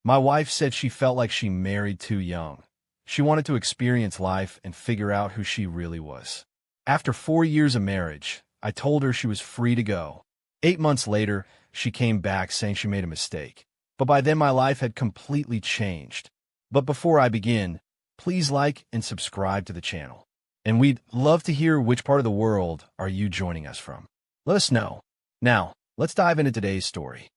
My wife said she felt like she married too young. She wanted to experience life and figure out who she really was. After 4 years of marriage, I told her she was free to go. 8 months later, she came back saying she made a mistake. But by then my life had completely changed. But before I begin, please like and subscribe to the channel. And we'd love to hear which part of the world are you joining us from. Let us know. Now, let's dive into today's story.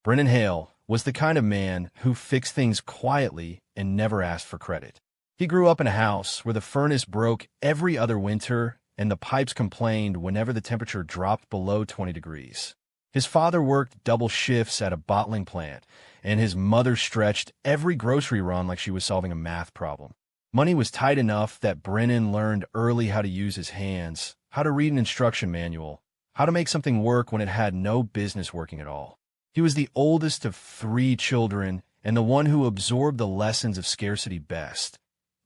Brennan Hale was the kind of man who fixed things quietly and never asked for credit. He grew up in a house where the furnace broke every other winter and the pipes complained whenever the temperature dropped below 20 degrees. His father worked double shifts at a bottling plant, and his mother stretched every grocery run like she was solving a math problem. Money was tight enough that Brennan learned early how to use his hands, how to read an instruction manual, how to make something work when it had no business working at all. He was the oldest of 3 children and the one who absorbed the lessons of scarcity best,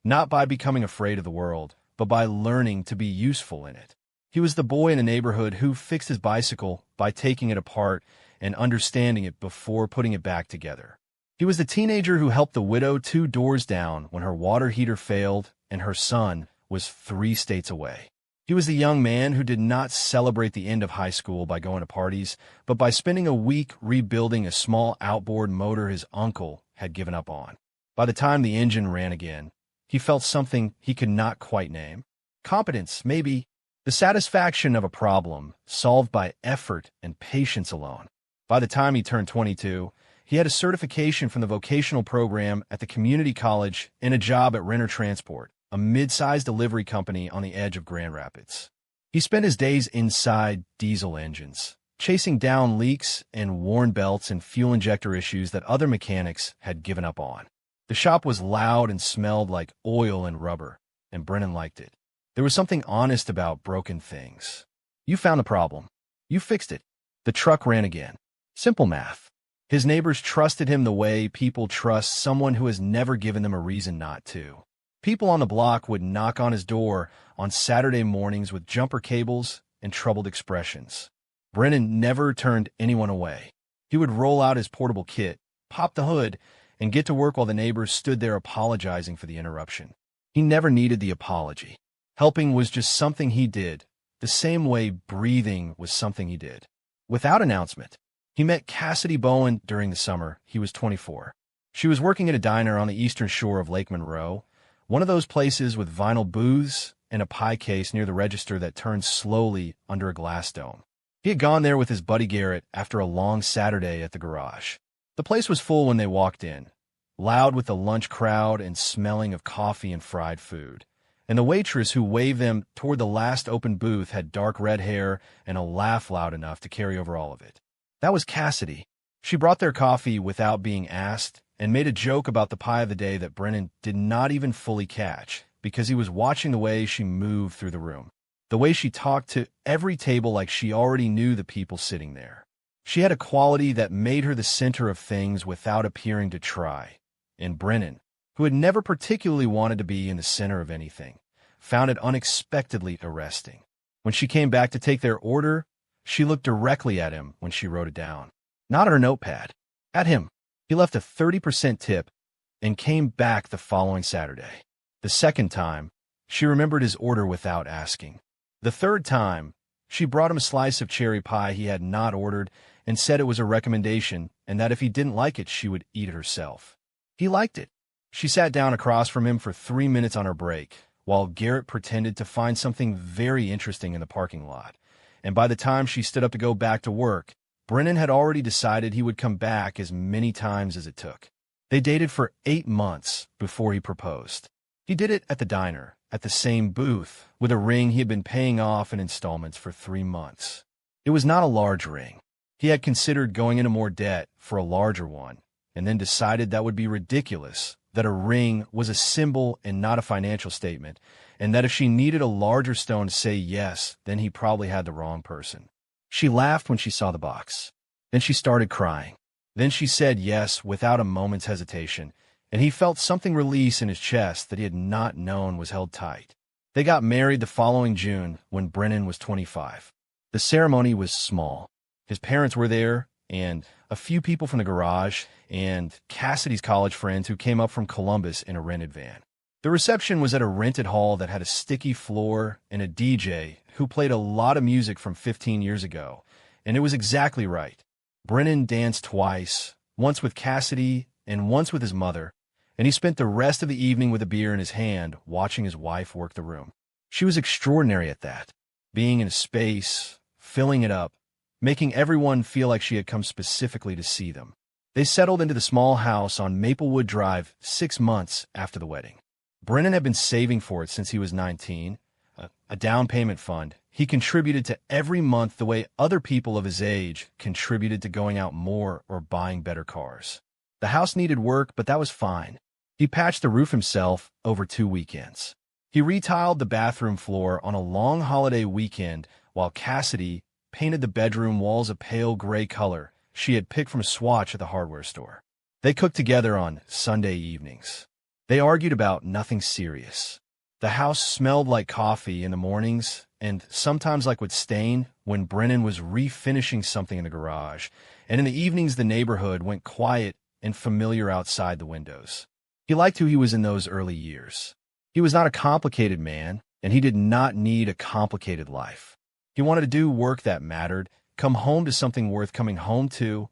not by becoming afraid of the world, but by learning to be useful in it. He was the boy in the neighborhood who fixed his bicycle by taking it apart and understanding it before putting it back together. He was the teenager who helped the widow 2 doors down when her water heater failed and her son was 3 states away. He was the young man who did not celebrate the end of high school by going to parties, but by spending a week rebuilding a small outboard motor his uncle had given up on. By the time the engine ran again, he felt something he could not quite name. Competence, maybe. The satisfaction of a problem solved by effort and patience alone. By the time he turned 22, he had a certification from the vocational program at the community college and a job at Renter Transport, a mid-sized delivery company on the edge of Grand Rapids. He spent his days inside diesel engines, chasing down leaks and worn belts and fuel injector issues that other mechanics had given up on. The shop was loud and smelled like oil and rubber, and Brennan liked it. There was something honest about broken things. You found the problem. You fixed it. The truck ran again. Simple math. His neighbors trusted him the way people trust someone who has never given them a reason not to. People on the block would knock on his door on Saturday mornings with jumper cables and troubled expressions. Brennan never turned anyone away. He would roll out his portable kit, pop the hood, and get to work while the neighbors stood there apologizing for the interruption. He never needed the apology. Helping was just something he did, the same way breathing was something he did. Without announcement, he met Cassidy Bowen during the summer. He was 24. She was working at a diner on the eastern shore of Lake Monroe, one of those places with vinyl booths and a pie case near the register that turns slowly under a glass dome. He had gone there with his buddy Garrett after a long Saturday at the garage. The place was full when they walked in, loud with the lunch crowd and smelling of coffee and fried food. And the waitress who waved them toward the last open booth had dark red hair and a laugh loud enough to carry over all of it. That was Cassidy. She brought their coffee without being asked and made a joke about the pie of the day that Brennan did not even fully catch because he was watching the way she moved through the room, the way she talked to every table like she already knew the people sitting there. She had a quality that made her the center of things without appearing to try. And Brennan, who had never particularly wanted to be in the center of anything, found it unexpectedly arresting. When she came back to take their order, she looked directly at him when she wrote it down. Not at her notepad. At him. He left a 30% tip and came back the following Saturday. The second time, she remembered his order without asking. The third time, she brought him a slice of cherry pie he had not ordered and said it was a recommendation and that if he didn't like it, she would eat it herself. He liked it. She sat down across from him for 3 minutes on her break, while Garrett pretended to find something very interesting in the parking lot. And by the time she stood up to go back to work, Brennan had already decided he would come back as many times as it took. They dated for 8 months before he proposed. He did it at the diner, at the same booth, with a ring he had been paying off in installments for 3 months. It was not a large ring. He had considered going into more debt for a larger one, and then decided that would be ridiculous, that a ring was a symbol and not a financial statement, and that if she needed a larger stone to say yes, then he probably had the wrong person. She laughed when she saw the box. Then she started crying. Then she said yes without a moment's hesitation, and he felt something release in his chest that he had not known was held tight. They got married the following June when Brennan was 25. The ceremony was small. His parents were there, and a few people from the garage, and Cassidy's college friends who came up from Columbus in a rented van. The reception was at a rented hall that had a sticky floor and a DJ who played a lot of music from 15 years ago, and it was exactly right. Brennan danced twice, once with Cassidy and once with his mother, and he spent the rest of the evening with a beer in his hand watching his wife work the room. She was extraordinary at that, being in a space, filling it up, making everyone feel like she had come specifically to see them. They settled into the small house on Maplewood Drive 6 months after the wedding. Brennan had been saving for it since he was 19, a down payment fund. He contributed to every month the way other people of his age contributed to going out more or buying better cars. The house needed work, but that was fine. He patched the roof himself over 2 weekends. He retiled the bathroom floor on a long holiday weekend while Cassidy painted the bedroom walls a pale gray color she had picked from a swatch at the hardware store. They cooked together on Sunday evenings. They argued about nothing serious. The house smelled like coffee in the mornings and sometimes like would stain when Brennan was refinishing something in the garage, and in the evenings the neighborhood went quiet and familiar outside the windows. He liked who he was in those early years. He was not a complicated man, and he did not need a complicated life. He wanted to do work that mattered, come home to something worth coming home to,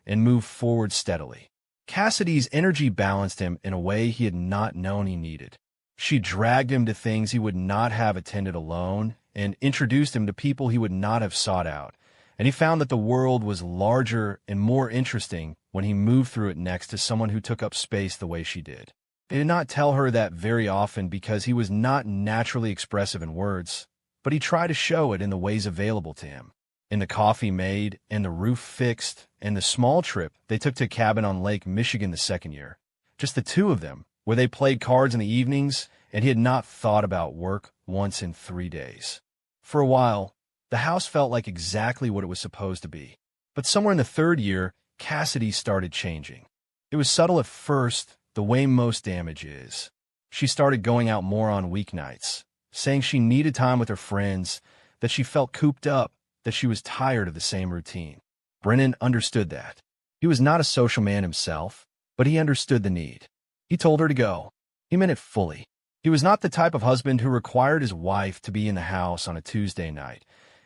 and move forward steadily. Cassidy's energy balanced him in a way he had not known he needed. She dragged him to things he would not have attended alone and introduced him to people he would not have sought out, and he found that the world was larger and more interesting when he moved through it next to someone who took up space the way she did. He did not tell her that very often because he was not naturally expressive in words, but he tried to show it in the ways available to him. In the coffee made, and the roof fixed, and the small trip they took to a cabin on Lake Michigan the second year. Just the two of them, where they played cards in the evenings, and he had not thought about work once in 3 days. For a while, the house felt like exactly what it was supposed to be. But somewhere in the third year, Cassidy started changing. It was subtle at first, the way most damage is. She started going out more on weeknights, saying she needed time with her friends, that she felt cooped up, that she was tired of the same routine. Brennan understood that. He was not a social man himself, but he understood the need. He told her to go. He meant it fully. He was not the type of husband who required his wife to be in the house on a Tuesday night,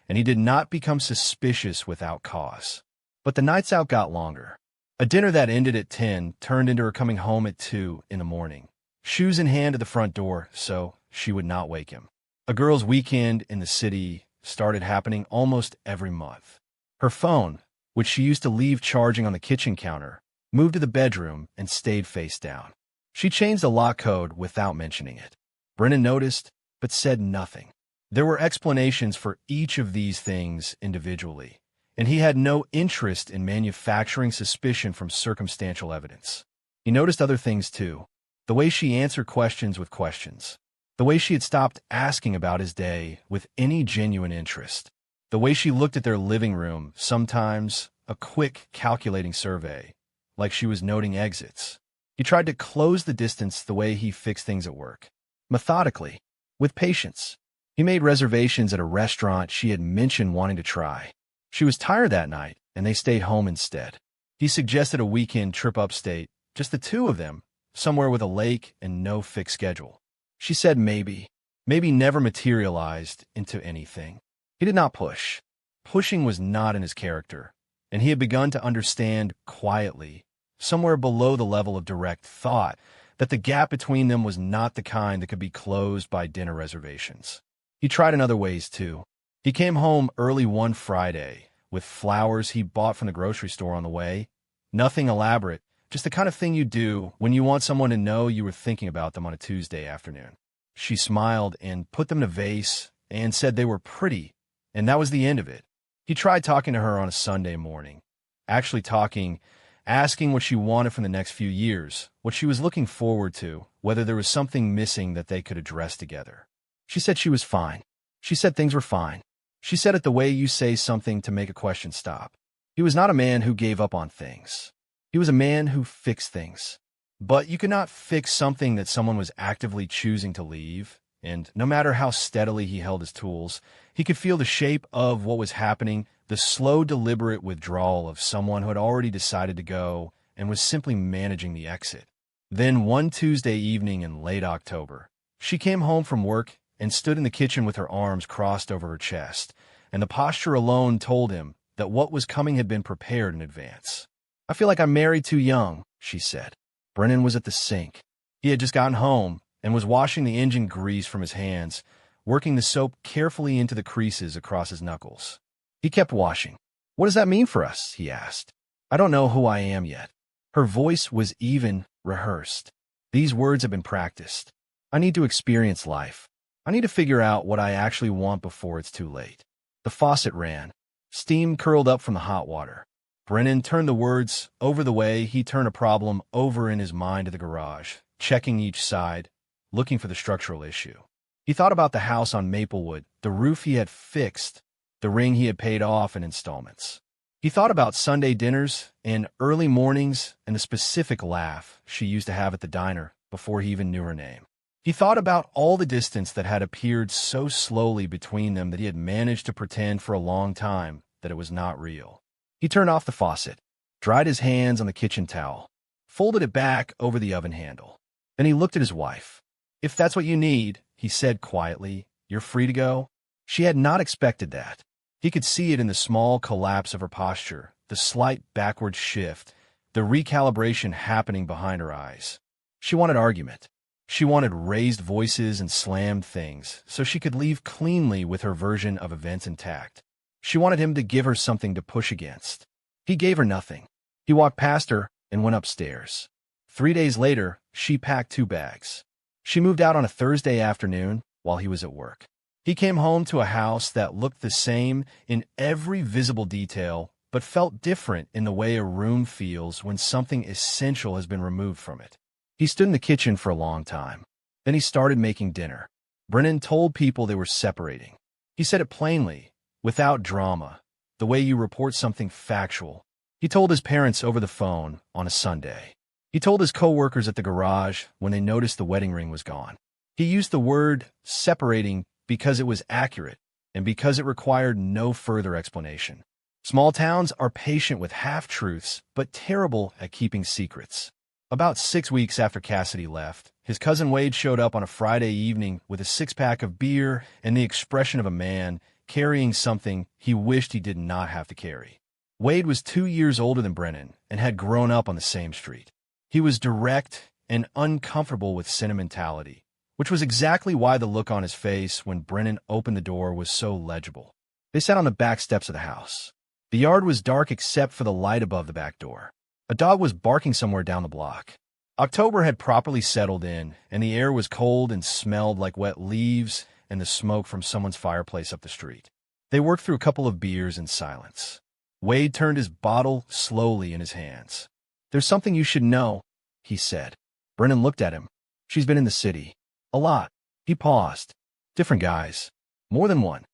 and he did not become suspicious without cause. But the nights out got longer. A dinner that ended at 10 turned into her coming home at 2 in the morning, shoes in hand at the front door so she would not wake him. A girl's weekend in the city started happening almost every month. Her phone, which she used to leave charging on the kitchen counter, moved to the bedroom and stayed face down. She changed the lock code without mentioning it. Brennan noticed, but said nothing. There were explanations for each of these things individually, and he had no interest in manufacturing suspicion from circumstantial evidence. He noticed other things too. The way she answered questions with questions. The way she had stopped asking about his day with any genuine interest. The way she looked at their living room, sometimes a quick, calculating survey, like she was noting exits. He tried to close the distance the way he fixed things at work. Methodically, with patience. He made reservations at a restaurant she had mentioned wanting to try. She was tired that night, and they stayed home instead. He suggested a weekend trip upstate, just the two of them, somewhere with a lake and no fixed schedule. She said maybe never materialized into anything. He did not push. Pushing was not in his character, and he had begun to understand quietly, somewhere below the level of direct thought, that the gap between them was not the kind that could be closed by dinner reservations. He tried in other ways, too. He came home early one Friday with flowers he bought from the grocery store on the way. Nothing elaborate, just the kind of thing you do when you want someone to know you were thinking about them on a Tuesday afternoon. She smiled and put them in a vase and said they were pretty, and that was the end of it. He tried talking to her on a Sunday morning. Actually talking, asking what she wanted from the next few years, what she was looking forward to, whether there was something missing that they could address together. She said she was fine. She said things were fine. She said it the way you say something to make a question stop. He was not a man who gave up on things. He was a man who fixed things. But you could not fix something that someone was actively choosing to leave, and no matter how steadily he held his tools, he could feel the shape of what was happening, the slow, deliberate withdrawal of someone who had already decided to go and was simply managing the exit. Then one Tuesday evening in late October, she came home from work and stood in the kitchen with her arms crossed over her chest, and the posture alone told him that what was coming had been prepared in advance. "I feel like I'm married too young," she said. Brennan was at the sink. He had just gotten home and was washing the engine grease from his hands, working the soap carefully into the creases across his knuckles. He kept washing. "What does that mean for us?" he asked. "I don't know who I am yet." Her voice was even, rehearsed. "These words have been practiced. I need to experience life. I need to figure out what I actually want before it's too late." The faucet ran. Steam curled up from the hot water. Brennan turned the words over the way he turned a problem over in his mind to the garage, checking each side, looking for the structural issue. He thought about the house on Maplewood, the roof he had fixed, the ring he had paid off in installments. He thought about Sunday dinners and early mornings and the specific laugh she used to have at the diner before he even knew her name. He thought about all the distance that had appeared so slowly between them that he had managed to pretend for a long time that it was not real. He turned off the faucet, dried his hands on the kitchen towel, folded it back over the oven handle. Then he looked at his wife. "If that's what you need," he said quietly, "you're free to go." She had not expected that. He could see it in the small collapse of her posture, the slight backward shift, the recalibration happening behind her eyes. She wanted argument. She wanted raised voices and slammed things, so she could leave cleanly with her version of events intact. She wanted him to give her something to push against. He gave her nothing. He walked past her and went upstairs. 3 days later, she packed 2 bags. She moved out on a Thursday afternoon while he was at work. He came home to a house that looked the same in every visible detail, but felt different in the way a room feels when something essential has been removed from it. He stood in the kitchen for a long time. Then he started making dinner. Brennan told people they were separating. He said it plainly, without drama, the way you report something factual. He told his parents over the phone on a Sunday. He told his co-workers at the garage when they noticed the wedding ring was gone. He used the word separating because it was accurate and because it required no further explanation. Small towns are patient with half-truths, but terrible at keeping secrets. About 6 weeks after Cassidy left, his cousin Wade showed up on a Friday evening with a 6-pack of beer and the expression of a man carrying something he wished he did not have to carry. Wade was 2 years older than Brennan and had grown up on the same street. He was direct and uncomfortable with sentimentality, which was exactly why the look on his face when Brennan opened the door was so legible. They sat on the back steps of the house. The yard was dark except for the light above the back door. A dog was barking somewhere down the block. October had properly settled in, and the air was cold and smelled like wet leaves and the smoke from someone's fireplace up the street. They worked through a couple of beers in silence. Wade turned his bottle slowly in his hands. "There's something you should know," he said. Brennan looked at him. "She's been in the city. A lot." He paused. "Different guys. More than one."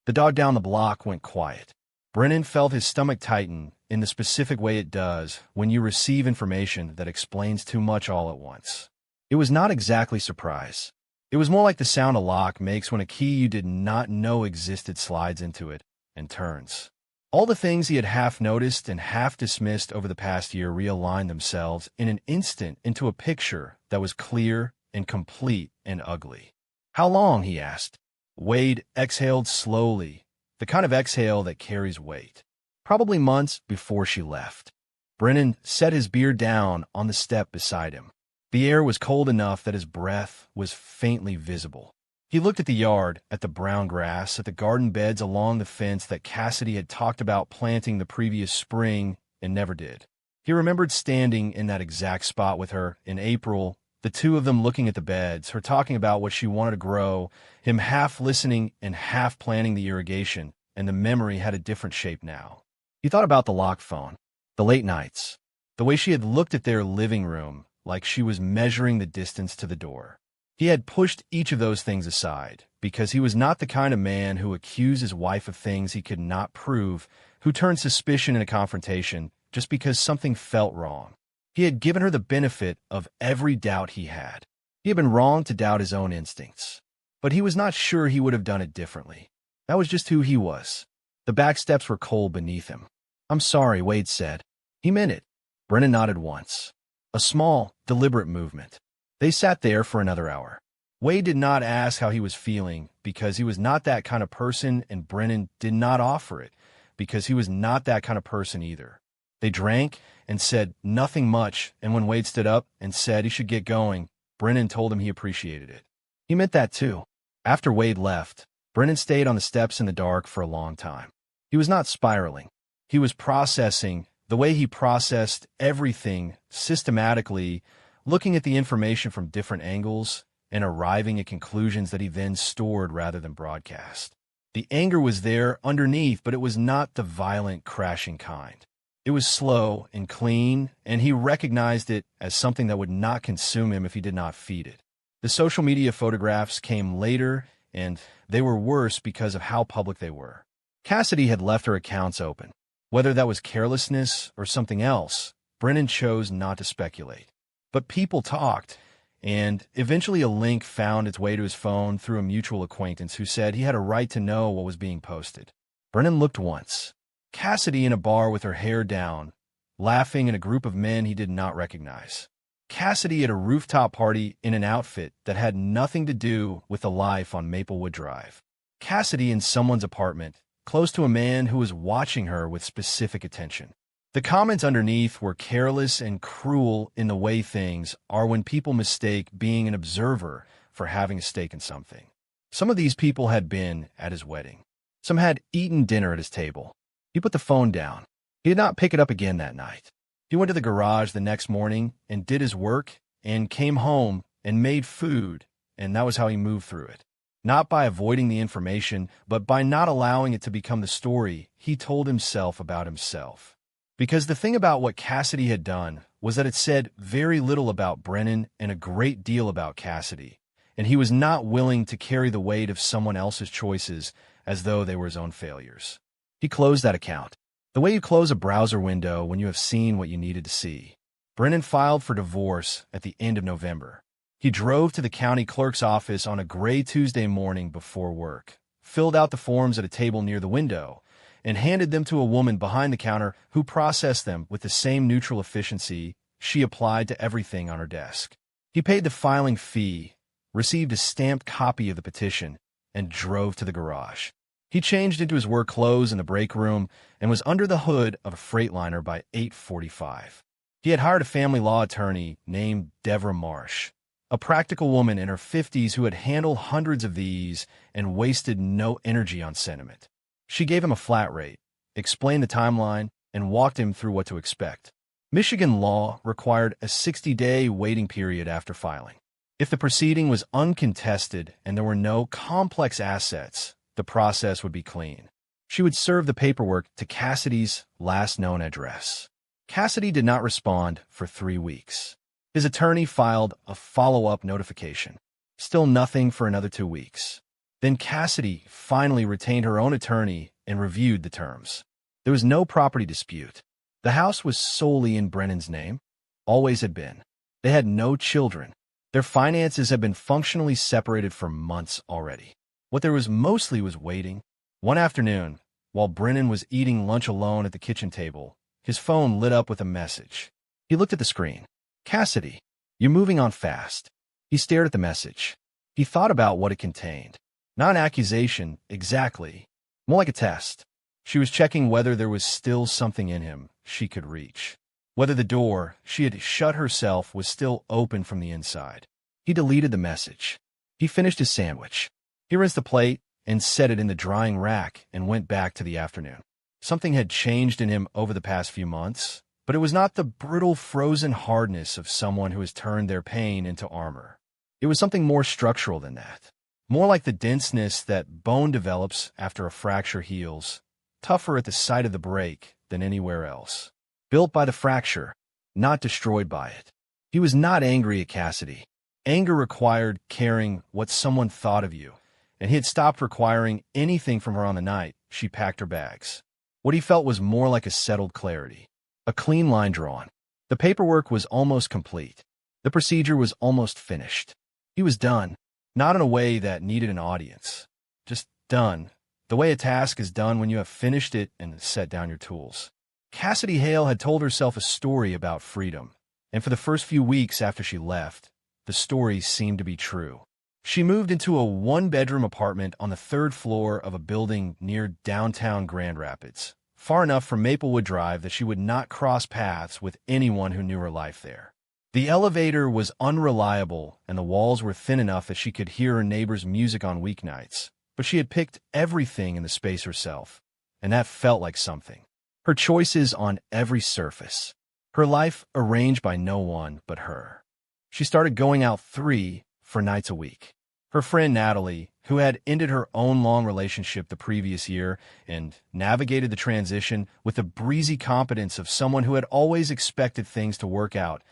The dog down the block went quiet. Brennan felt his stomach tighten in the specific way it does when you receive information that explains too much all at once. It was not exactly surprise. It was more like the sound a lock makes when a key you did not know existed slides into it and turns. All the things he had half noticed and half dismissed over the past year realigned themselves in an instant into a picture that was clear and complete and ugly. "How long?" he asked. Wade exhaled slowly, the kind of exhale that carries weight. "Probably months before she left." Brennan set his beer down on the step beside him. The air was cold enough that his breath was faintly visible. He looked at the yard, at the brown grass, at the garden beds along the fence that Cassidy had talked about planting the previous spring and never did. He remembered standing in that exact spot with her in April, the two of them looking at the beds, her talking about what she wanted to grow, him half listening and half planning the irrigation, and the memory had a different shape now. He thought about the locked phone, the late nights, the way she had looked at their living room like she was measuring the distance to the door. He had pushed each of those things aside because he was not the kind of man who accused his wife of things he could not prove, who turned suspicion into confrontation just because something felt wrong. He had given her the benefit of every doubt he had. He had been wrong to doubt his own instincts. but he was not sure he would have done it differently. That was just who he was. The back steps were cold beneath him. "I'm sorry," Wade said. He meant it. Brennan nodded once. A small, deliberate movement. They sat there for another hour. Wade did not ask how he was feeling because he was not that kind of person, and Brennan did not offer it because he was not that kind of person either. They drank and said nothing much, and when Wade stood up and said he should get going, Brennan told him he appreciated it. He meant that too. After Wade left, Brennan stayed on the steps in the dark for a long time. He was not spiraling. He was processing the way he processed everything systematically, looking at the information from different angles and arriving at conclusions that he then stored rather than broadcast. The anger was there underneath, but it was not the violent, crashing kind. It was slow and clean, and he recognized it as something that would not consume him if he did not feed it. The social media photographs came later, and they were worse because of how public they were. Cassidy had left her accounts open. Whether that was carelessness or something else, Brennan chose not to speculate. But people talked, and eventually a link found its way to his phone through a mutual acquaintance who said he had a right to know what was being posted. Brennan looked once. Cassidy in a bar with her hair down, laughing in a group of men he did not recognize. Cassidy at a rooftop party in an outfit that had nothing to do with the life on Maplewood Drive. Cassidy in someone's apartment, close to a man who was watching her with specific attention. The comments underneath were careless and cruel in the way things are when people mistake being an observer for having a stake in something. Some of these people had been at his wedding. Some had eaten dinner at his table. He put the phone down. He did not pick it up again that night. He went to the garage the next morning and did his work and came home and made food, and that was how he moved through it. Not by avoiding the information, but by not allowing it to become the story he told himself about himself. Because the thing about what Cassidy had done was that it said very little about Brennan and a great deal about Cassidy, and he was not willing to carry the weight of someone else's choices as though they were his own failures. He closed that account, the way you close a browser window when you have seen what you needed to see. Brennan filed for divorce at the end of November. He drove to the county clerk's office on a gray Tuesday morning before work, filled out the forms at a table near the window, and handed them to a woman behind the counter who processed them with the same neutral efficiency she applied to everything on her desk. He paid the filing fee, received a stamped copy of the petition, and drove to the garage. He changed into his work clothes in the break room and was under the hood of a Freightliner by 8:45. He had hired a family law attorney named Deborah Marsh, a practical woman in her 50s who had handled hundreds of these and wasted no energy on sentiment. She gave him a flat rate, explained the timeline, and walked him through what to expect. Michigan law required a 60-day waiting period after filing. If the proceeding was uncontested and there were no complex assets, the process would be clean. She would serve the paperwork to Cassidy's last known address. Cassidy did not respond for 3 weeks. His attorney filed a follow-up notification. Still nothing for another 2 weeks. Then Cassidy finally retained her own attorney and reviewed the terms. There was no property dispute. The house was solely in Brennan's name. Always had been. They had no children. Their finances had been functionally separated for months already. What there was mostly was waiting. One afternoon, while Brennan was eating lunch alone at the kitchen table, his phone lit up with a message. He looked at the screen. "Cassidy, you're moving on fast." He stared at the message. He thought about what it contained. Not an accusation, exactly. More like a test. She was checking whether there was still something in him she could reach. Whether the door she had shut herself was still open from the inside. He deleted the message. He finished his sandwich. He rinsed the plate and set it in the drying rack and went back to the afternoon. Something had changed in him over the past few months, but it was not the brittle, frozen hardness of someone who has turned their pain into armor. It was something more structural than that. More like the denseness that bone develops after a fracture heals, tougher at the site of the break than anywhere else. Built by the fracture, not destroyed by it. He was not angry at Cassidy. Anger required caring what someone thought of you, and he had stopped requiring anything from her on the night she packed her bags. What he felt was more like a settled clarity, a clean line drawn. The paperwork was almost complete. The procedure was almost finished. He was done. Not in a way that needed an audience. Just done. The way a task is done when you have finished it and set down your tools. Cassidy Hale had told herself a story about freedom, and for the first few weeks after she left, the story seemed to be true. She moved into a one-bedroom apartment on the third floor of a building near downtown Grand Rapids, far enough from Maplewood Drive that she would not cross paths with anyone who knew her life there. The elevator was unreliable, and the walls were thin enough that she could hear her neighbor's music on weeknights, but she had picked everything in the space herself, and that felt like something. Her choices on every surface. Her life arranged by no one but her. She started going out 3 nights a week. Her friend Natalie, who had ended her own long relationship the previous year and navigated the transition with the breezy competence of someone who had always expected things to work out,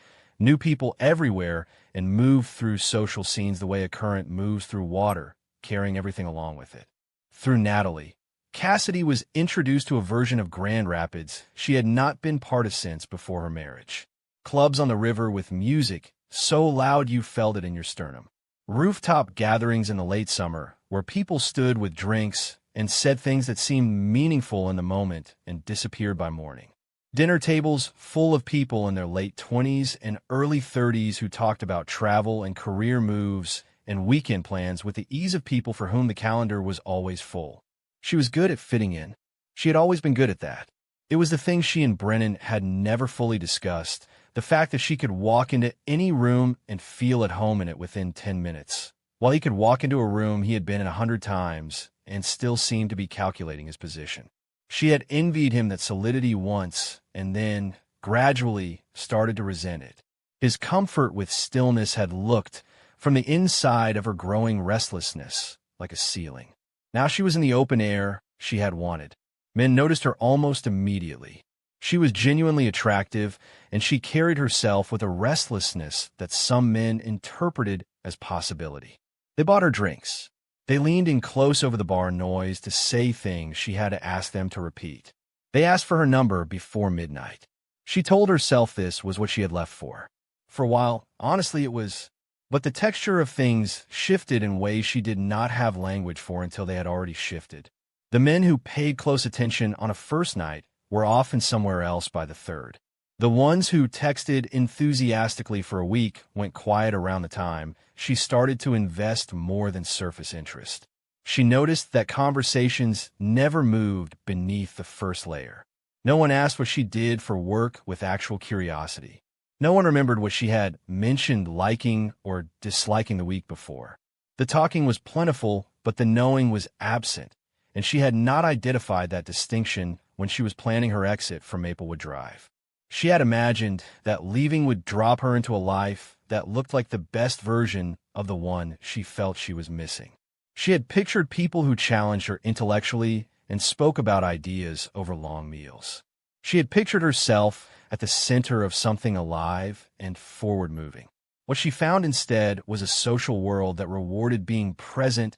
knew people everywhere and moved through social scenes the way a current moves through water, carrying everything along with it. Through Natalie, Cassidy was introduced to a version of Grand Rapids she had not been part of since before her marriage. Clubs on the river with music so loud you felt it in your sternum. Rooftop gatherings in the late summer where people stood with drinks and said things that seemed meaningful in the moment and disappeared by morning. Dinner tables full of people in their late 20s and early 30s who talked about travel and career moves and weekend plans with the ease of people for whom the calendar was always full. She was good at fitting in. She had always been good at that. It was the thing she and Brennan had never fully discussed, the fact that she could walk into any room and feel at home in it within 10 minutes, while he could walk into a room he had been in 100 times and still seemed to be calculating his position. She had envied him that solidity once and then, gradually, started to resent it. His comfort with stillness had looked, from the inside of her growing restlessness, like a ceiling. Now she was in the open air she had wanted. Men noticed her almost immediately. She was genuinely attractive, and she carried herself with a restlessness that some men interpreted as possibility. They bought her drinks. They leaned in close over the bar noise to say things she had to ask them to repeat. They asked for her number before midnight. She told herself this was what she had left for. For a while, honestly, it was. But the texture of things shifted in ways she did not have language for until they had already shifted. The men who paid close attention on a first night were often somewhere else by the third. The ones who texted enthusiastically for a week went quiet around the time she started to invest more than surface interest. She noticed that conversations never moved beneath the first layer. No one asked what she did for work with actual curiosity. No one remembered what she had mentioned liking or disliking the week before. The talking was plentiful, but the knowing was absent, and she had not identified that distinction when she was planning her exit from Maplewood Drive. She had imagined that leaving would drop her into a life that looked like the best version of the one she felt she was missing. She had pictured people who challenged her intellectually and spoke about ideas over long meals. She had pictured herself at the center of something alive and forward-moving. What she found instead was a social world that rewarded being present,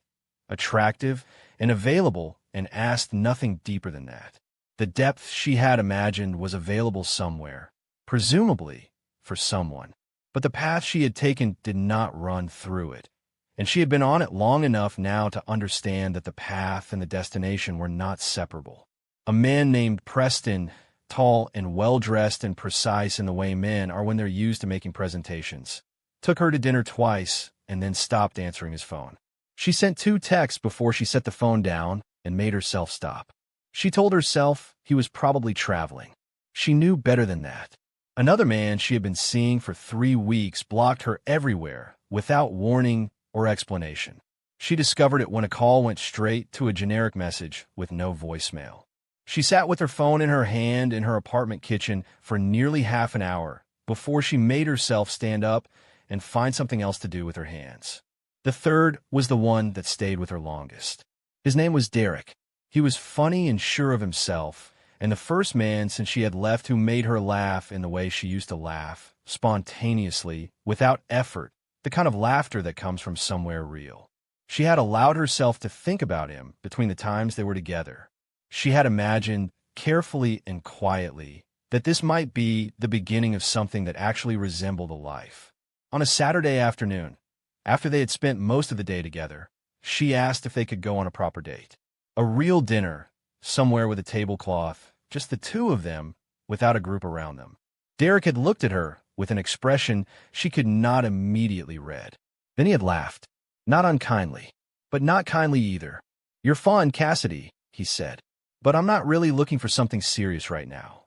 attractive, and available, and asked nothing deeper than that. The depth she had imagined was available somewhere, presumably for someone. But the path she had taken did not run through it, and she had been on it long enough now to understand that the path and the destination were not separable. A man named Preston, tall and well-dressed and precise in the way men are when they're used to making presentations, took her to dinner twice and then stopped answering his phone. She sent 2 texts before she set the phone down and made herself stop. She told herself he was probably traveling. She knew better than that. Another man she had been seeing for 3 weeks blocked her everywhere without warning or explanation. She discovered it when a call went straight to a generic message with no voicemail. She sat with her phone in her hand in her apartment kitchen for nearly half an hour before she made herself stand up and find something else to do with her hands. The third was the one that stayed with her longest. His name was Derek. He was funny and sure of himself, and the first man since she had left who made her laugh in the way she used to laugh, spontaneously, without effort, the kind of laughter that comes from somewhere real. She had allowed herself to think about him between the times they were together. She had imagined, carefully and quietly, that this might be the beginning of something that actually resembled a life. On a Saturday afternoon, After they had spent most of the day together, she asked if they could go on a proper date. A real dinner, somewhere with a tablecloth, just the two of them, without a group around them. Derek had looked at her with an expression she could not immediately read. Then he had laughed. Not unkindly, but not kindly either. "You're fun, Cassidy," he said, "but I'm not really looking for something serious right now."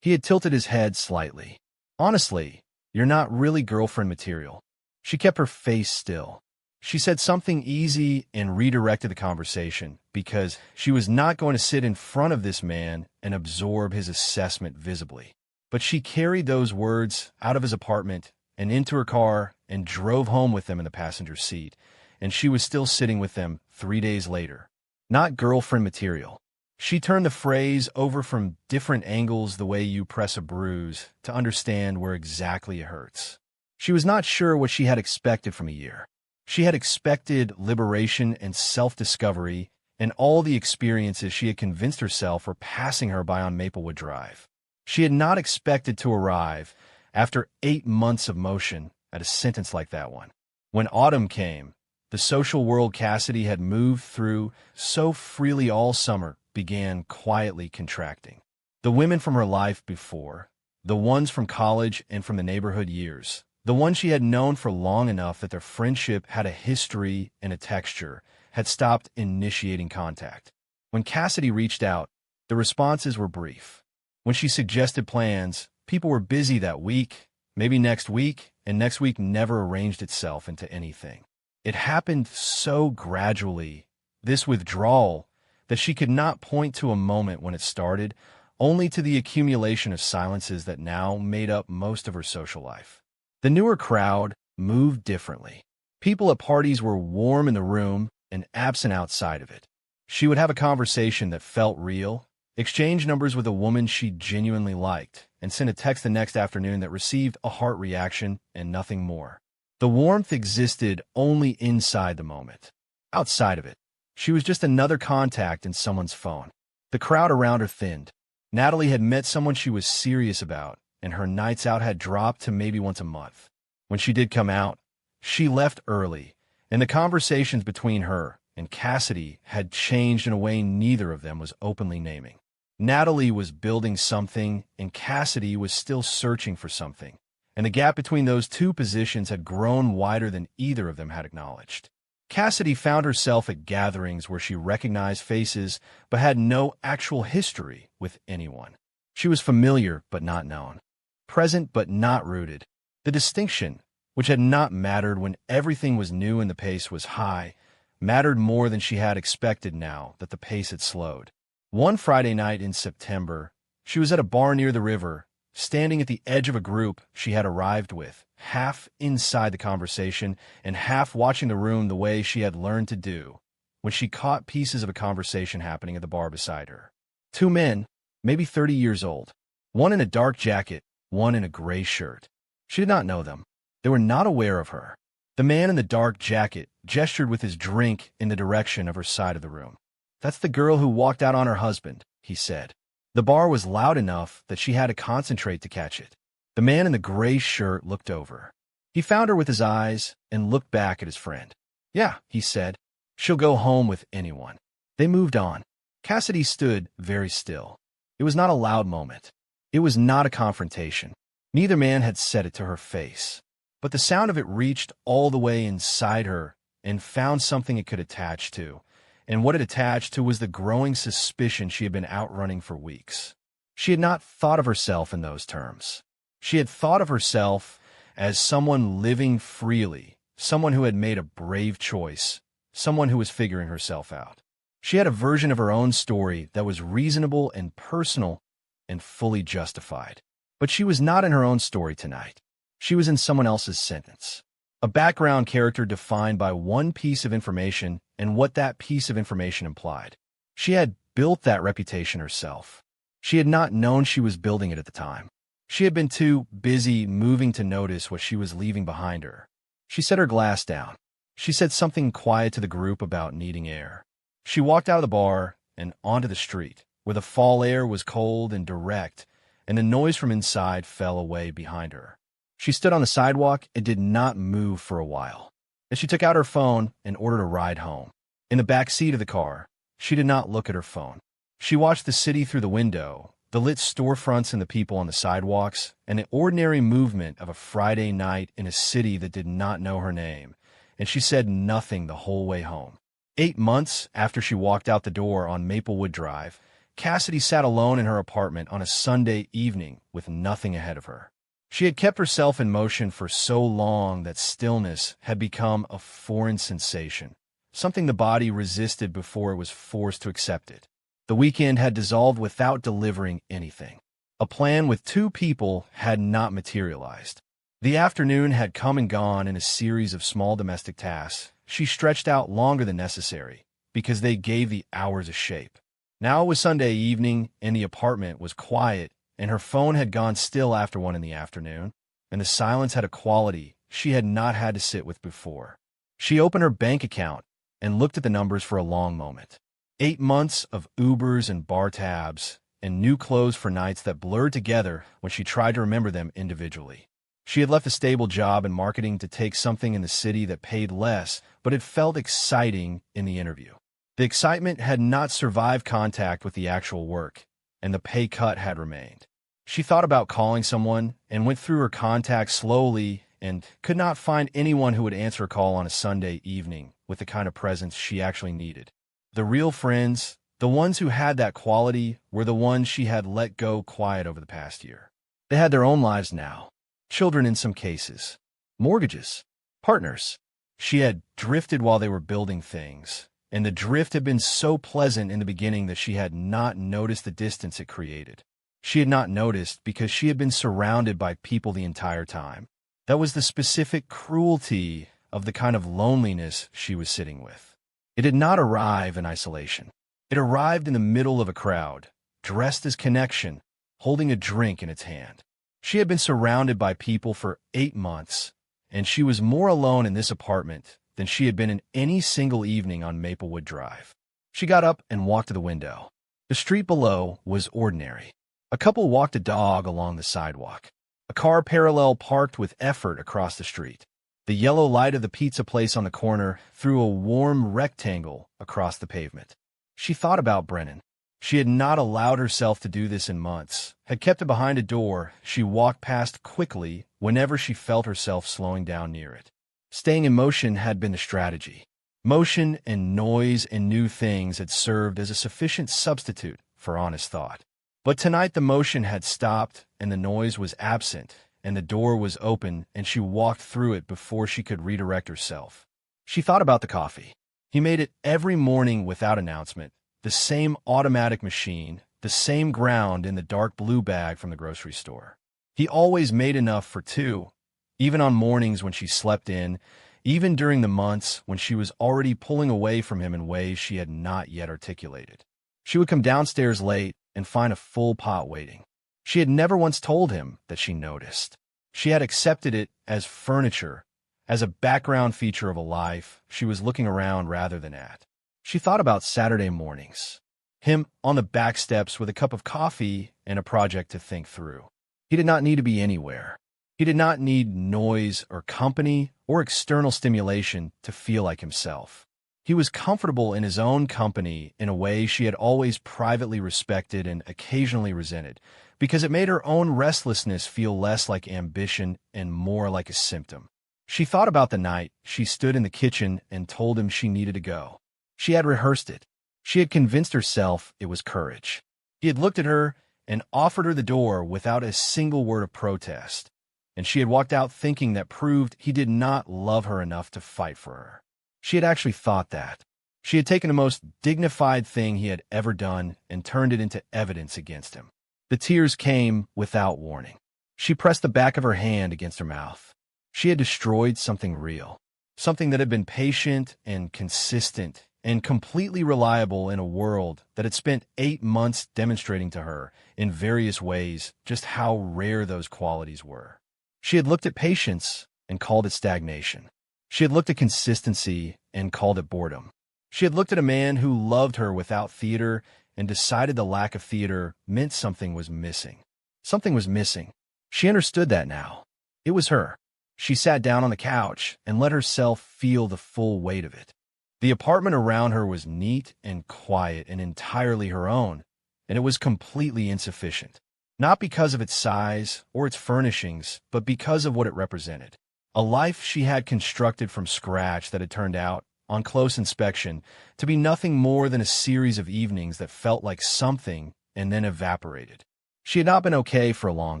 He had tilted his head slightly. "Honestly, you're not really girlfriend material." She kept her face still. She said something easy and redirected the conversation because she was not going to sit in front of this man and absorb his assessment visibly. But she carried those words out of his apartment and into her car and drove home with them in the passenger seat, and she was still sitting with them 3 days later. Not girlfriend material. She turned the phrase over from different angles the way you press a bruise to understand where exactly it hurts. She was not sure what she had expected from a year. She had expected liberation and self-discovery and all the experiences she had convinced herself were passing her by on Maplewood Drive. She had not expected to arrive, after 8 months of motion, at a sentence like that one. When autumn came, the social world Cassidy had moved through so freely all summer began quietly contracting. The women from her life before, the ones from college and from the neighborhood years, the ones she had known for long enough that their friendship had a history and a texture, had stopped initiating contact. When Cassidy reached out, the responses were brief. When she suggested plans, people were busy that week, maybe next week, and next week never arranged itself into anything. It happened so gradually, this withdrawal, that she could not point to a moment when it started, only to the accumulation of silences that now made up most of her social life. The newer crowd moved differently. People at parties were warm in the room and absent outside of it. She would have a conversation that felt real, exchange numbers with a woman she genuinely liked, and send a text the next afternoon that received a heart reaction and nothing more. The warmth existed only inside the moment. Outside of it, she was just another contact in someone's phone. The crowd around her thinned. Natalie had met someone she was serious about, and her nights out had dropped to maybe once a month. When she did come out, she left early, and the conversations between her and Cassidy had changed in a way neither of them was openly naming. Natalie was building something, and Cassidy was still searching for something, and the gap between those two positions had grown wider than either of them had acknowledged. Cassidy found herself at gatherings where she recognized faces but had no actual history with anyone. She was familiar but not known, present but not rooted. The distinction, which had not mattered when everything was new and the pace was high, mattered more than she had expected now that the pace had slowed. One Friday night in September, she was at a bar near the river, standing at the edge of a group she had arrived with, half inside the conversation and half watching the room the way she had learned to do, when she caught pieces of a conversation happening at the bar beside her. 2 men, maybe 30 years old, one in a dark jacket, one in a gray shirt. She did not know them. They were not aware of her. The man in the dark jacket gestured with his drink in the direction of her side of the room. "That's the girl who walked out on her husband," he said. The bar was loud enough that she had to concentrate to catch it. The man in the gray shirt looked over. He found her with his eyes and looked back at his friend. "Yeah," he said. "She'll go home with anyone." They moved on. Cassidy stood very still. It was not a loud moment. It was not a confrontation. Neither man had said it to her face. But the sound of it reached all the way inside her and found something it could attach to. And what it attached to was the growing suspicion she had been outrunning for weeks. She had not thought of herself in those terms. She had thought of herself as someone living freely, someone who had made a brave choice, someone who was figuring herself out. She had a version of her own story that was reasonable and personal and fully justified. But she was not in her own story tonight. She was in someone else's sentence. A background character defined by one piece of information and what that piece of information implied. She had built that reputation herself. She had not known she was building it at the time. She had been too busy moving to notice what she was leaving behind her. She set her glass down. She said something quiet to the group about needing air. She walked out of the bar and onto the street, where the fall air was cold and direct, and the noise from inside fell away behind her. She stood on the sidewalk and did not move for a while. and she took out her phone and ordered a ride home. In the back seat of the car, she did not look at her phone. She watched the city through the window, the lit storefronts and the people on the sidewalks, and the ordinary movement of a Friday night in a city that did not know her name, and she said nothing the whole way home. 8 months after she walked out the door on Maplewood Drive, Cassidy sat alone in her apartment on a Sunday evening with nothing ahead of her. She had kept herself in motion for so long that stillness had become a foreign sensation, something the body resisted before it was forced to accept it. The weekend had dissolved without delivering anything. A plan with 2 people had not materialized. The afternoon had come and gone in a series of small domestic tasks. She stretched out longer than necessary because they gave the hours a shape. Now it was Sunday evening, and the apartment was quiet, and her phone had gone still after 1 in the afternoon, and the silence had a quality she had not had to sit with before. She opened her bank account and looked at the numbers for a long moment. 8 months of Ubers and bar tabs, and new clothes for nights that blurred together when she tried to remember them individually. She had left a stable job in marketing to take something in the city that paid less, but it felt exciting in the interview. The excitement had not survived contact with the actual work, and the pay cut had remained. She thought about calling someone and went through her contacts slowly and could not find anyone who would answer a call on a Sunday evening with the kind of presence she actually needed. The real friends, the ones who had that quality, were the ones she had let go quiet over the past year. They had their own lives now, children in some cases, mortgages, partners. She had drifted while they were building things, and the drift had been so pleasant in the beginning that she had not noticed the distance it created. She had not noticed because she had been surrounded by people the entire time. That was the specific cruelty of the kind of loneliness she was sitting with. It did not arrive in isolation. It arrived in the middle of a crowd, dressed as connection, holding a drink in its hand. She had been surrounded by people for 8 months, and she was more alone in this apartment than she had been in any single evening on Maplewood Drive. She got up and walked to the window. The street below was ordinary. A couple walked a dog along the sidewalk. A car parallel parked with effort across the street. The yellow light of the pizza place on the corner threw a warm rectangle across the pavement. She thought about Brennan. She had not allowed herself to do this in months, had kept it behind a door she walked past quickly whenever she felt herself slowing down near it. Staying in motion had been the strategy. Motion and noise and new things had served as a sufficient substitute for honest thought. But tonight the motion had stopped and the noise was absent, and the door was open, and she walked through it before she could redirect herself. She thought about the coffee. He made it every morning without announcement, the same automatic machine, the same ground in the dark blue bag from the grocery store. He always made enough for 2, even on mornings when she slept in, even during the months when she was already pulling away from him in ways she had not yet articulated. She would come downstairs late and find a full pot waiting. She had never once told him that she noticed. She had accepted it as furniture, as a background feature of a life she was looking around rather than at. She thought about Saturday mornings. Him on the back steps with a cup of coffee and a project to think through. He did not need to be anywhere. He did not need noise or company or external stimulation to feel like himself. He was comfortable in his own company in a way she had always privately respected and occasionally resented, because it made her own restlessness feel less like ambition and more like a symptom. She thought about the night she stood in the kitchen and told him she needed to go. She had rehearsed it. She had convinced herself it was courage. He had looked at her and offered her the door without a single word of protest, and she had walked out thinking that proved he did not love her enough to fight for her. She had actually thought that. She had taken the most dignified thing he had ever done and turned it into evidence against him. The tears came without warning. She pressed the back of her hand against her mouth. She had destroyed something real, something that had been patient and consistent and completely reliable in a world that had spent 8 months demonstrating to her in various ways just how rare those qualities were. She had looked at patience and called it stagnation. She had looked at consistency and called it boredom. She had looked at a man who loved her without theater and decided the lack of theater meant something was missing. Something was missing. She understood that now. It was her. She sat down on the couch and let herself feel the full weight of it. The apartment around her was neat and quiet and entirely her own, and it was completely insufficient. Not because of its size or its furnishings, but because of what it represented. A life she had constructed from scratch that had turned out, on close inspection, to be nothing more than a series of evenings that felt like something and then evaporated. She had not been okay for a long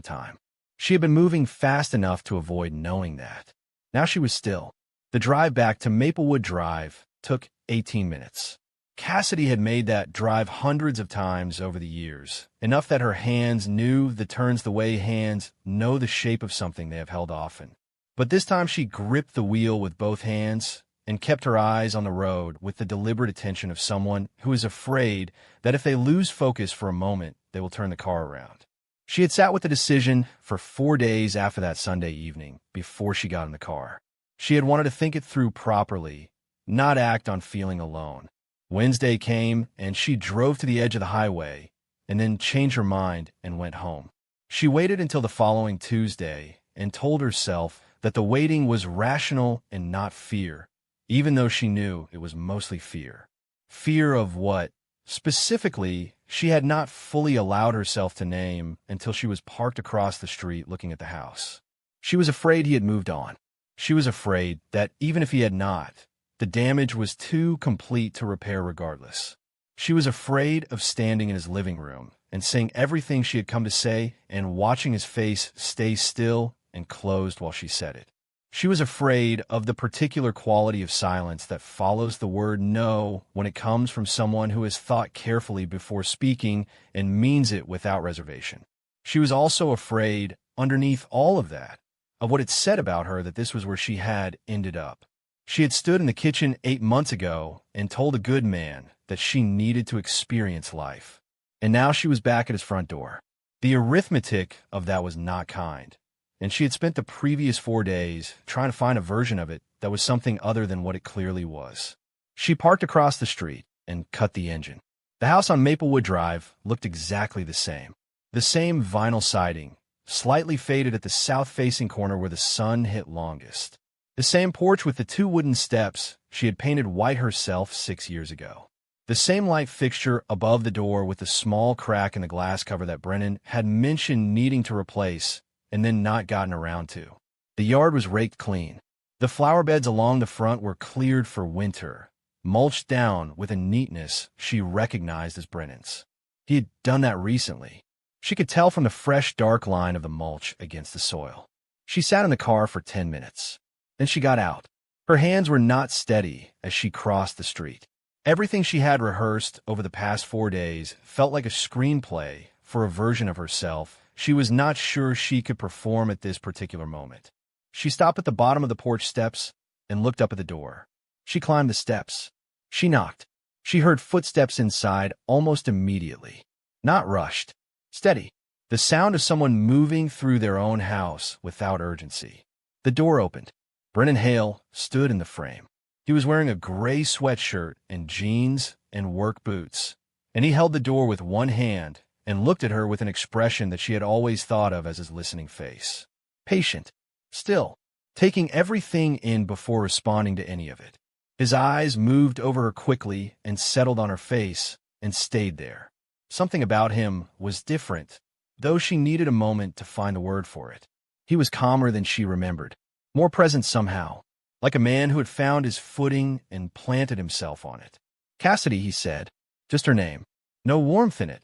time. She had been moving fast enough to avoid knowing that. Now she was still. The drive back to Maplewood Drive took 18 minutes. Cassidy had made that drive hundreds of times over the years, enough that her hands knew the turns the way hands know the shape of something they have held often. But this time she gripped the wheel with both hands and kept her eyes on the road with the deliberate attention of someone who is afraid that if they lose focus for a moment, they will turn the car around. She had sat with the decision for 4 days after that Sunday evening before she got in the car. She had wanted to think it through properly, not act on feeling alone. Wednesday came, and she drove to the edge of the highway and then changed her mind and went home. She waited until the following Tuesday and told herself that the waiting was rational and not fear, even though she knew it was mostly fear. Fear of what? Specifically, she had not fully allowed herself to name until she was parked across the street looking at the house. She was afraid he had moved on. She was afraid that even if he had not, the damage was too complete to repair regardless. She was afraid of standing in his living room and saying everything she had come to say and watching his face stay still and closed while she said it. She was afraid of the particular quality of silence that follows the word no when it comes from someone who has thought carefully before speaking and means it without reservation. She was also afraid, underneath all of that, of what it said about her that this was where she had ended up. She had stood in the kitchen 8 months ago and told a good man that she needed to experience life. And now she was back at his front door. The arithmetic of that was not kind. And she had spent the previous 4 days trying to find a version of it that was something other than what it clearly was. She parked across the street and cut the engine. The house on Maplewood Drive looked exactly the same. The same vinyl siding, slightly faded at the south-facing corner where the sun hit longest. The same porch with the 2 wooden steps she had painted white herself 6 years ago. The same light fixture above the door with the small crack in the glass cover that Brennan had mentioned needing to replace and then not gotten around to. The yard was raked clean. The flower beds along the front were cleared for winter, mulched down with a neatness she recognized as Brennan's. He had done that recently. She could tell from the fresh, dark line of the mulch against the soil. She sat in the car for 10 minutes. Then she got out. Her hands were not steady as she crossed the street. Everything she had rehearsed over the past 4 days felt like a screenplay for a version of herself she was not sure she could perform at this particular moment. She stopped at the bottom of the porch steps and looked up at the door. She climbed the steps. She knocked. She heard footsteps inside almost immediately. Not rushed. Steady. The sound of someone moving through their own house without urgency. The door opened. Brennan Hale stood in the frame. He was wearing a gray sweatshirt and jeans and work boots, and he held the door with one hand and looked at her with an expression that she had always thought of as his listening face. Patient. Still. Taking everything in before responding to any of it. His eyes moved over her quickly and settled on her face and stayed there. Something about him was different, though she needed a moment to find the word for it. He was calmer than she remembered, more present somehow, like a man who had found his footing and planted himself on it. Cassidy, he said, just her name. No warmth in it.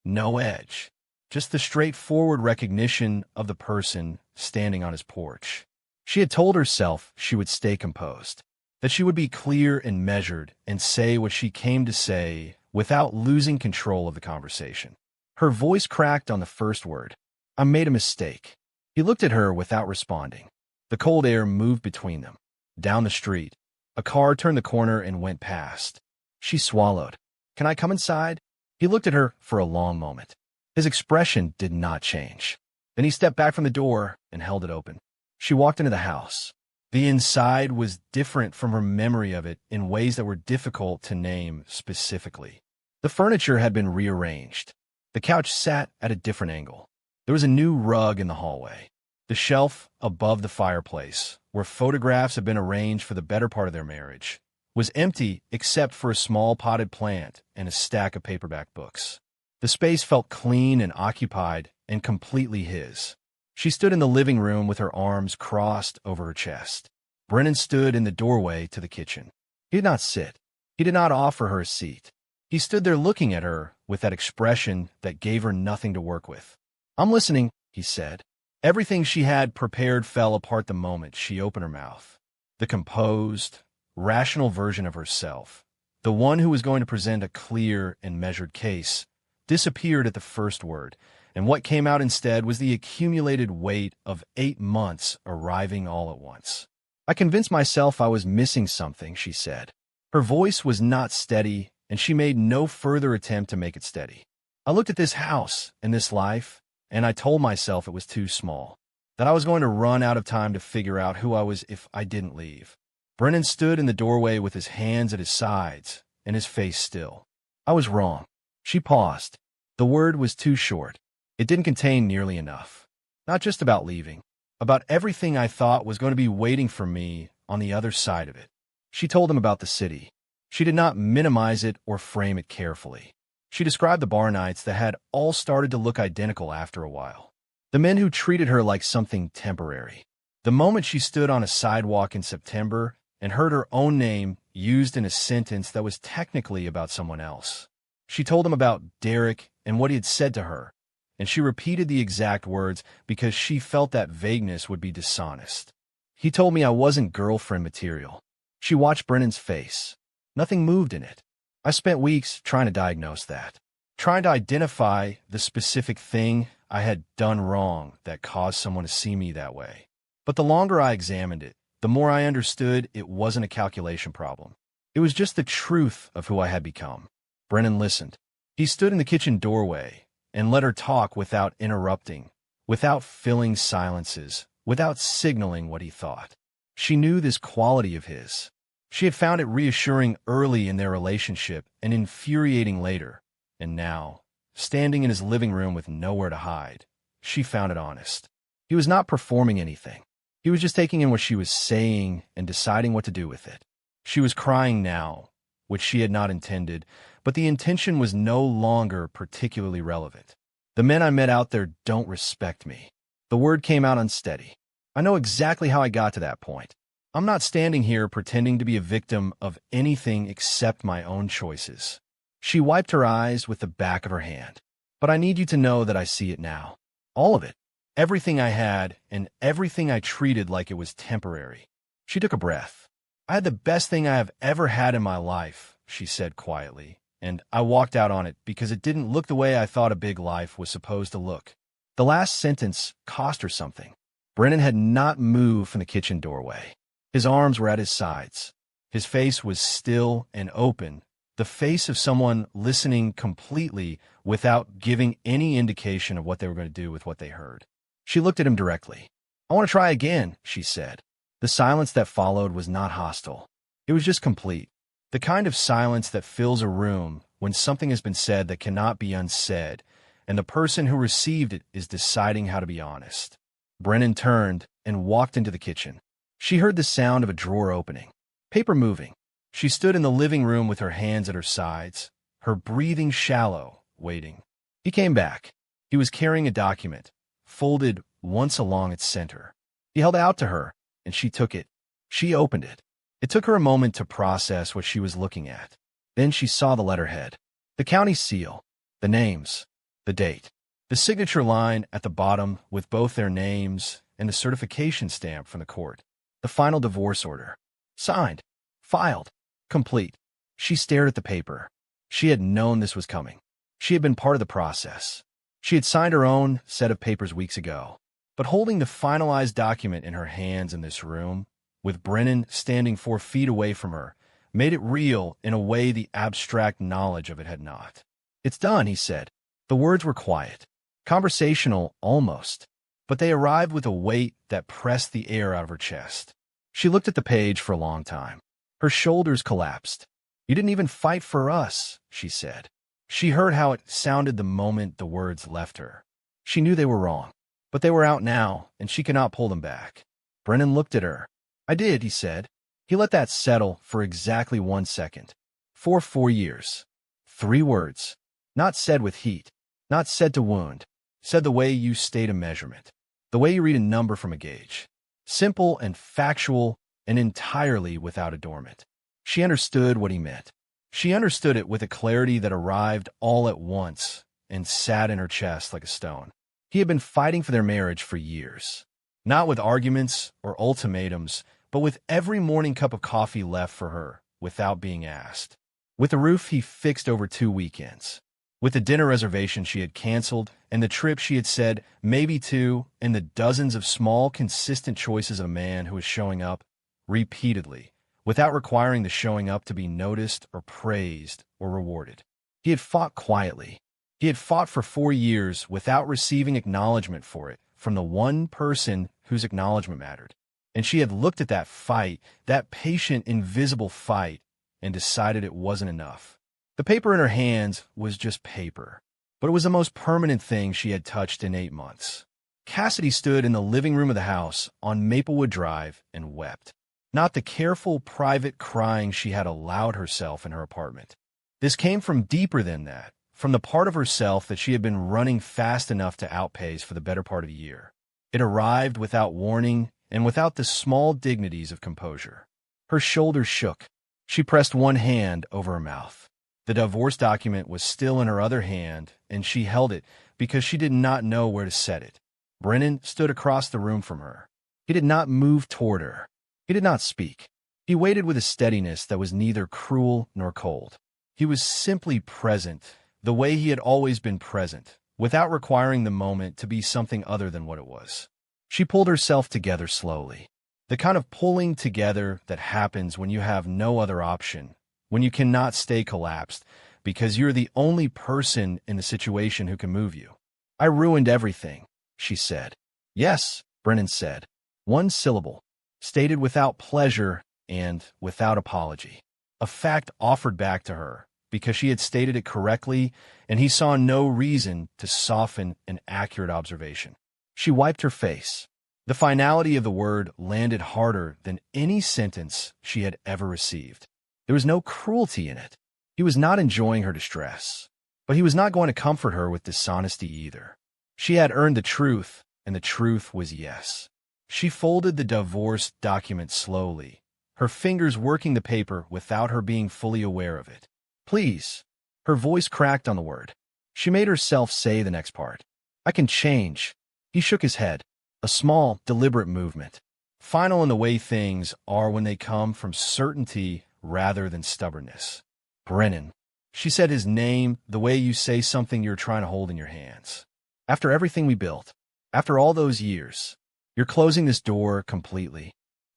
No edge, just the straightforward recognition of the person standing on his porch. She had told herself she would stay composed, that she would be clear and measured and say what she came to say without losing control of the conversation. Her voice cracked on the first word. I made a mistake. He looked at her without responding. The cold air moved between them. Down the street, a car turned the corner and went past. She swallowed. Can I come inside? He looked at her for a long moment. His expression did not change. Then he stepped back from the door and held it open. She walked into the house. The inside was different from her memory of it in ways that were difficult to name specifically. The furniture had been rearranged. The couch sat at a different angle. There was a new rug in the hallway. The shelf above the fireplace, where photographs had been arranged for the better part of their marriage, was empty except for a small potted plant and a stack of paperback books. The space felt clean and occupied and completely his. She stood in the living room with her arms crossed over her chest. Brennan stood in the doorway to the kitchen. He did not sit. He did not offer her a seat. He stood there looking at her with that expression that gave her nothing to work with. "I'm listening," he said. Everything she had prepared fell apart the moment she opened her mouth. The composed, rational version of herself, the one who was going to present a clear and measured case, disappeared at the first word, and what came out instead was the accumulated weight of 8 months arriving all at once. "I convinced myself I was missing something," she said. Her voice was not steady, and she made no further attempt to make it steady. "I looked at this house and this life, and I told myself it was too small, that I was going to run out of time to figure out who I was if I didn't leave." Brennan stood in the doorway with his hands at his sides and his face still. "I was wrong." She paused. The word was too short. It didn't contain nearly enough. Not just about leaving, about everything I thought was going to be waiting for me on the other side of it. She told him about the city. She did not minimize it or frame it carefully. She described the bar nights that had all started to look identical after a while. The men who treated her like something temporary. The moment she stood on a sidewalk in September and heard her own name used in a sentence that was technically about someone else. She told him about Derek and what he had said to her, and she repeated the exact words because she felt that vagueness would be dishonest. "He told me I wasn't girlfriend material." She watched Brennan's face. Nothing moved in it. "I spent weeks trying to diagnose that, trying to identify the specific thing I had done wrong that caused someone to see me that way. But the longer I examined it, the more I understood it wasn't a calculation problem. It was just the truth of who I had become." Brennan listened. He stood in the kitchen doorway and let her talk without interrupting, without filling silences, without signaling what he thought. She knew this quality of his. She had found it reassuring early in their relationship and infuriating later. And now, standing in his living room with nowhere to hide, she found it honest. He was not performing anything. He was just taking in what she was saying and deciding what to do with it. She was crying now, which she had not intended, but the intention was no longer particularly relevant. "The men I met out there don't respect me." The word came out unsteady. "I know exactly how I got to that point. I'm not standing here pretending to be a victim of anything except my own choices." She wiped her eyes with the back of her hand. "But I need you to know that I see it now. All of it. Everything I had and everything I treated like it was temporary." She took a breath. "I had the best thing I have ever had in my life," she said quietly, "and I walked out on it because it didn't look the way I thought a big life was supposed to look." The last sentence cost her something. Brennan had not moved from the kitchen doorway. His arms were at his sides. His face was still and open, the face of someone listening completely without giving any indication of what they were going to do with what they heard. She looked at him directly. "I want to try again," she said. The silence that followed was not hostile. It was just complete. The kind of silence that fills a room when something has been said that cannot be unsaid, and the person who received it is deciding how to be honest. Brennan turned and walked into the kitchen. She heard the sound of a drawer opening, paper moving. She stood in the living room with her hands at her sides, her breathing shallow, waiting. He came back. He was carrying a document, folded once along its center. He held it out to her, and she took it. She opened it. It took her a moment to process what she was looking at. Then she saw the letterhead, the county seal, the names, the date, the signature line at the bottom with both their names and the certification stamp from the court. The final divorce order. Signed, filed, complete. She stared at the paper. She had known this was coming. She had been part of the process. She had signed her own set of papers weeks ago. But holding the finalized document in her hands in this room, with Brennan standing 4 feet away from her, made it real in a way the abstract knowledge of it had not. "It's done," he said. The words were quiet, conversational almost, but they arrived with a weight that pressed the air out of her chest. She looked at the page for a long time. Her shoulders collapsed. "You didn't even fight for us," she said. She heard how it sounded the moment the words left her. She knew they were wrong, But they were out now, and she could not pull them back. Brennan looked at her. "I did," he said. He let that settle for exactly 1 second. For 4 years. 3 words. Not said with heat. Not said to wound. Said the way you state a measurement. The way you read a number from a gauge. Simple and factual and entirely without adornment. She understood what he meant. She understood it with a clarity that arrived all at once and sat in her chest like a stone. He had been fighting for their marriage for years. Not with arguments or ultimatums, but with every morning cup of coffee left for her without being asked. With the roof he fixed over 2 weekends. With the dinner reservation she had canceled and the trip she had said maybe to, and the dozens of small, consistent choices of a man who was showing up repeatedly, without requiring the showing up to be noticed or praised or rewarded. He had fought quietly. He had fought for 4 years without receiving acknowledgement for it from the one person whose acknowledgement mattered. And she had looked at that fight, that patient, invisible fight, and decided it wasn't enough. The paper in her hands was just paper, but it was the most permanent thing she had touched in 8 months. Cassidy stood in the living room of the house on Maplewood Drive and wept. Not the careful, private crying she had allowed herself in her apartment. This came from deeper than that, from the part of herself that she had been running fast enough to outpace for the better part of a year. It arrived without warning and without the small dignities of composure. Her shoulders shook. She pressed one hand over her mouth. The divorce document was still in her other hand, and she held it because she did not know where to set it. Brennan stood across the room from her. He did not move toward her. He did not speak. He waited with a steadiness that was neither cruel nor cold. He was simply present, the way he had always been present, without requiring the moment to be something other than what it was. She pulled herself together slowly. The kind of pulling together that happens when you have no other option, when you cannot stay collapsed, because you're the only person in the situation who can move you. "I ruined everything," she said. "Yes," Brennan said. One syllable, stated without pleasure and without apology. A fact offered back to her, because she had stated it correctly, and he saw no reason to soften an accurate observation. She wiped her face. The finality of the word landed harder than any sentence she had ever received. There was no cruelty in it. He was not enjoying her distress, but he was not going to comfort her with dishonesty either. She had earned the truth, and the truth was yes. She folded the divorce document slowly, her fingers working the paper without her being fully aware of it. "Please." Her voice cracked on the word. She made herself say the next part. "I can change." He shook his head, a small, deliberate movement. Final in the way things are when they come from certainty rather than stubbornness. "Brennan." She said his name the way you say something you're trying to hold in your hands. "After everything we built, after all those years, you're closing this door completely."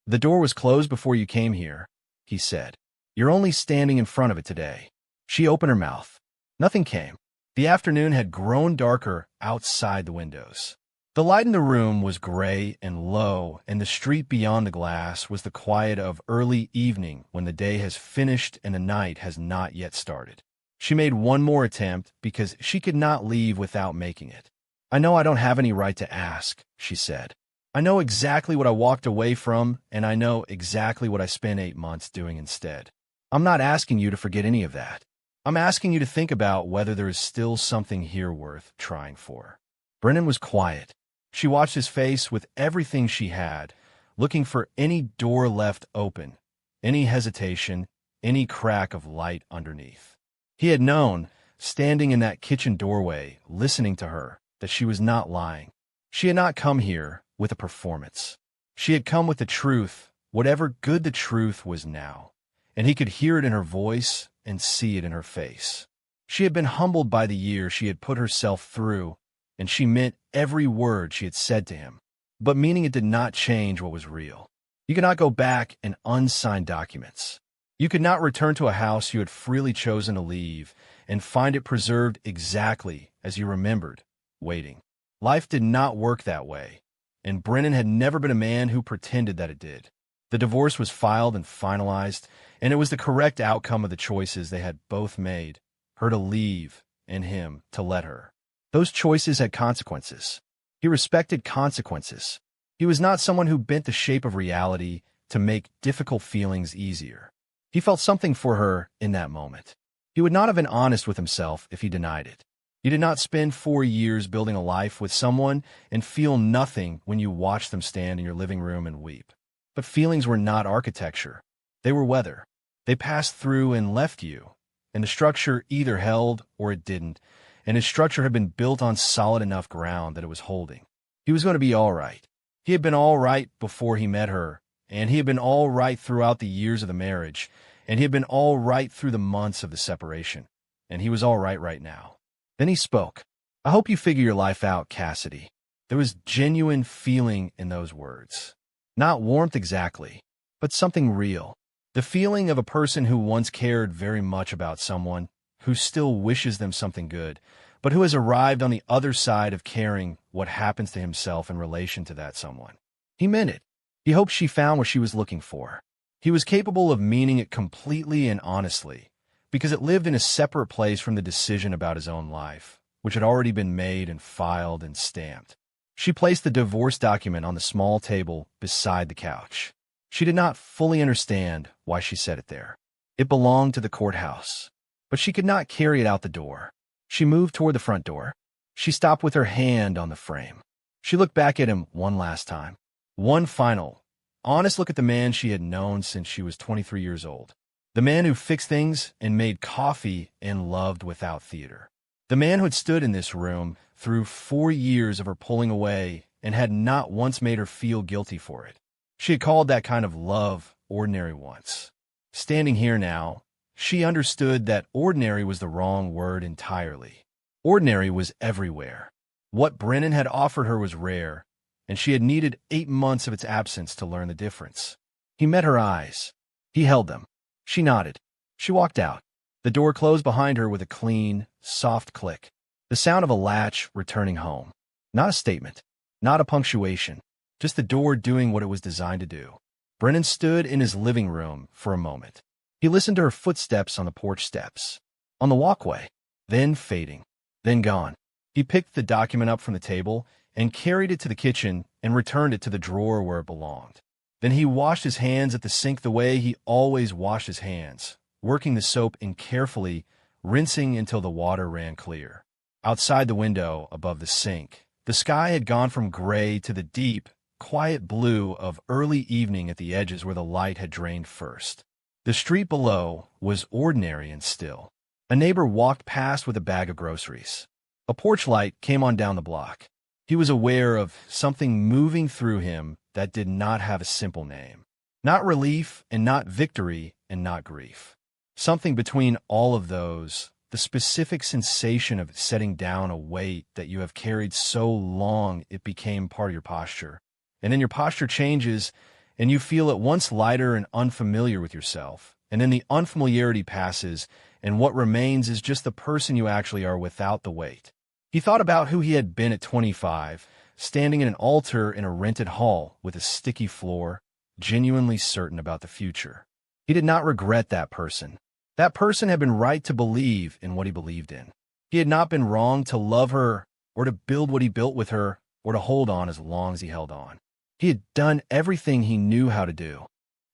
"The door was closed before you came here," he said. "You're only standing in front of it today." She opened her mouth. Nothing came. The afternoon had grown darker outside the windows. The light in the room was gray and low, and the street beyond the glass was the quiet of early evening when the day has finished and the night has not yet started. She made one more attempt because she could not leave without making it. "I know I don't have any right to ask," she said. "I know exactly what I walked away from, and I know exactly what I spent 8 months doing instead. I'm not asking you to forget any of that. I'm asking you to think about whether there is still something here worth trying for." Brennan was quiet. She watched his face with everything she had, looking for any door left open, any hesitation, any crack of light underneath. He had known, standing in that kitchen doorway, listening to her, that she was not lying. She had not come here with a performance. She had come with the truth, whatever good the truth was now, and he could hear it in her voice and see it in her face. She had been humbled by the year she had put herself through, and she meant every word she had said to him. But meaning it did not change what was real. You could not go back and unsign documents. You could not return to a house you had freely chosen to leave and find it preserved exactly as you remembered, waiting. Life did not work that way, and Brennan had never been a man who pretended that it did. The divorce was filed and finalized, and it was the correct outcome of the choices they had both made, her to leave and him to let her. Those choices had consequences. He respected consequences. He was not someone who bent the shape of reality to make difficult feelings easier. He felt something for her in that moment. He would not have been honest with himself if he denied it. You did not spend 4 years building a life with someone and feel nothing when you watch them stand in your living room and weep. But feelings were not architecture. They were weather. They passed through and left you, and the structure either held or it didn't, and his structure had been built on solid enough ground that it was holding. He was going to be all right. He had been all right before he met her, and he had been all right throughout the years of the marriage, and he had been all right through the months of the separation, and he was all right now. Then he spoke. "I hope you figure your life out, Cassidy." There was genuine feeling in those words. Not warmth exactly, but something real. The feeling of a person who once cared very much about someone, who still wishes them something good, but who has arrived on the other side of caring what happens to himself in relation to that someone. He meant it. He hoped she found what she was looking for. He was capable of meaning it completely and honestly, because it lived in a separate place from the decision about his own life, which had already been made and filed and stamped. She placed the divorce document on the small table beside the couch. She did not fully understand why she set it there. It belonged to the courthouse, but she could not carry it out the door. She moved toward the front door. She stopped with her hand on the frame. She looked back at him one last time. One final, honest look at the man she had known since she was 23 years old. The man who fixed things and made coffee and loved without theater. The man who had stood in this room through 4 years of her pulling away and had not once made her feel guilty for it. She had called that kind of love ordinary once. Standing here now, she understood that ordinary was the wrong word entirely. Ordinary was everywhere. What Brennan had offered her was rare, and she had needed 8 months of its absence to learn the difference. He met her eyes. He held them. She nodded. She walked out. The door closed behind her with a clean, soft click. The sound of a latch returning home. Not a statement. Not a punctuation. Just the door doing what it was designed to do. Brennan stood in his living room for a moment. He listened to her footsteps on the porch steps, on the walkway, then fading, then gone. He picked the document up from the table and carried it to the kitchen and returned it to the drawer where it belonged. Then he washed his hands at the sink the way he always washed his hands, working the soap in carefully, rinsing until the water ran clear. Outside the window, above the sink, the sky had gone from gray to the deep, quiet blue of early evening at the edges where the light had drained first. The street below was ordinary and still. A neighbor walked past with a bag of groceries. A porch light came on down the block. He was aware of something moving through him that did not have a simple name. Not relief and not victory and not grief. Something between all of those, the specific sensation of setting down a weight that you have carried so long it became part of your posture. And then your posture changes, and you feel at once lighter and unfamiliar with yourself. And then the unfamiliarity passes, and what remains is just the person you actually are without the weight. He thought about who he had been at 25, standing in an altar in a rented hall with a sticky floor, genuinely certain about the future. He did not regret that person. That person had been right to believe in what he believed in. He had not been wrong to love her, or to build what he built with her, or to hold on as long as he held on. He had done everything he knew how to do.